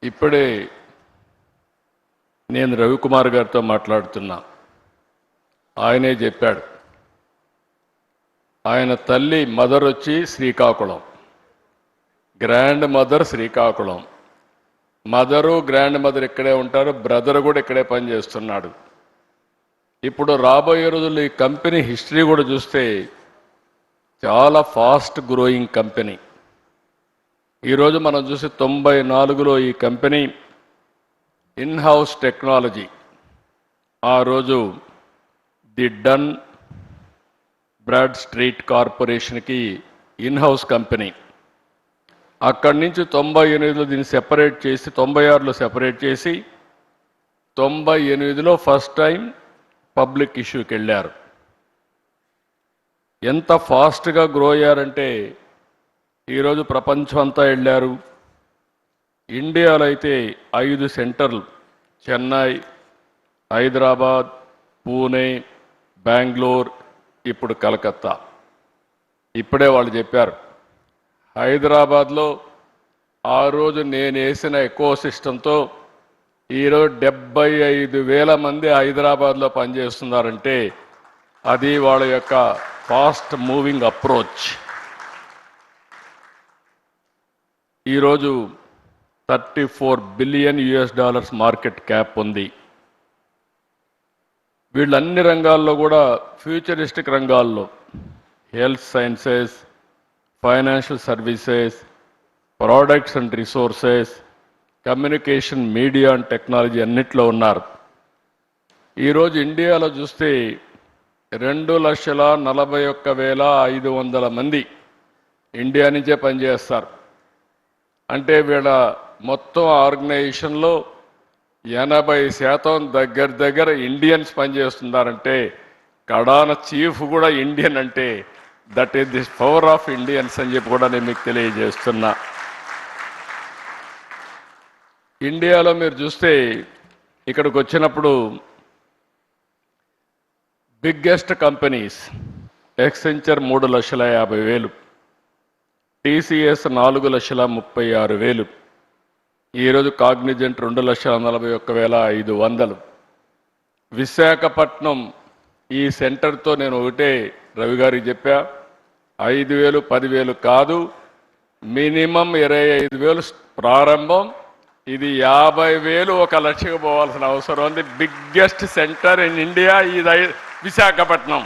ఇప్పుడే నేను రవికుమార్ గారితో మాట్లాడుతున్నా. ఆయనే చెప్పాడు, ఆయన తల్లి మదర్ వచ్చి Srikakulam, grand mother Srikakulam, mother grand mother ఇక్కడే ఉంటారు, బ్రదర్ కూడా ఇక్కడే పనిచేస్తున్నాడు. ఇప్పుడు రాబోయే రోజుల్లో ఈ కంపెనీ హిస్టరీ కూడా చూస్తే చాలా ఫాస్ట్ గ్రోయింగ్ కంపెనీ. ఈరోజు మనం చూసి 94లో ఈ కంపెనీ ఇన్ హౌస్ టెక్నాలజీ, ఆ రోజు ది డన్ బ్రాడ్ స్ట్రీట్ కార్పొరేషన్కి ఇన్ హౌస్ కంపెనీ. అక్కడి నుంచి 98లో దీన్ని సెపరేట్ చేసి 96లో సెపరేట్ చేసి 98లో ఫస్ట్ టైం పబ్లిక్ ఇష్యూకి వెళ్ళారు. ఎంత ఫాస్ట్గా గ్రో అయ్యారంటే ఈరోజు ప్రపంచం అంతా వెళ్ళారు. ఇండియాలో అయితే 5 సెంటర్లు, చెన్నై, హైదరాబాద్, పూణే, బెంగళూరు, ఇప్పుడు కలకత్తా. ఇప్పుడే వాళ్ళు చెప్పారు, హైదరాబాద్లో ఆ రోజు నేను వేసిన ఎకో సిస్టంతో ఈరోజు 75,000 మంది హైదరాబాద్లో పనిచేస్తున్నారంటే అది వాళ్ళ యొక్క ఫాస్ట్ మూవింగ్ అప్రోచ్. ఈరోజు $34 బిలియన్ మార్కెట్ క్యాప్ ఉంది. వీళ్ళు అన్ని రంగాల్లో కూడా ఫ్యూచరిస్టిక్ రంగాల్లో health sciences, financial services, products and resources, communication, media and technology అన్నిట్లో ఉన్నారు. ఈరోజు ఇండియాలో చూస్తే 2,41,500 మంది ఇండియా నుంచే పనిచేస్తారు. అంటే వీళ్ళ మొత్తం ఆర్గనైజేషన్లో 80% దగ్గర ఇండియన్స్ పనిచేస్తున్నారంటే కడాన చీఫ్ కూడా ఇండియన్ అంటే that is the power of Indians అని చెప్పి కూడా నేను మీకు తెలియజేస్తున్నా. ఇండియాలో మీరు చూస్తే ఇక్కడికి వచ్చినప్పుడు బిగ్గెస్ట్ కంపెనీస్ ఎక్సెంచర్ 3,50,000, టీసీఎస్ 4,36,000, ఈరోజు కాగ్నిజెంట్ 2,41,500. విశాఖపట్నం ఈ సెంటర్తో నేను ఒకటే రవి గారికి చెప్పా, 5,000, 10,000 కాదు, మినిమం 25,000 ప్రారంభం, ఇది 50,000 1,00,000 పోవాల్సిన అవసరం ఉంది. బిగ్గెస్ట్ సెంటర్ ఇన్ ఇండియా ఇది విశాఖపట్నం.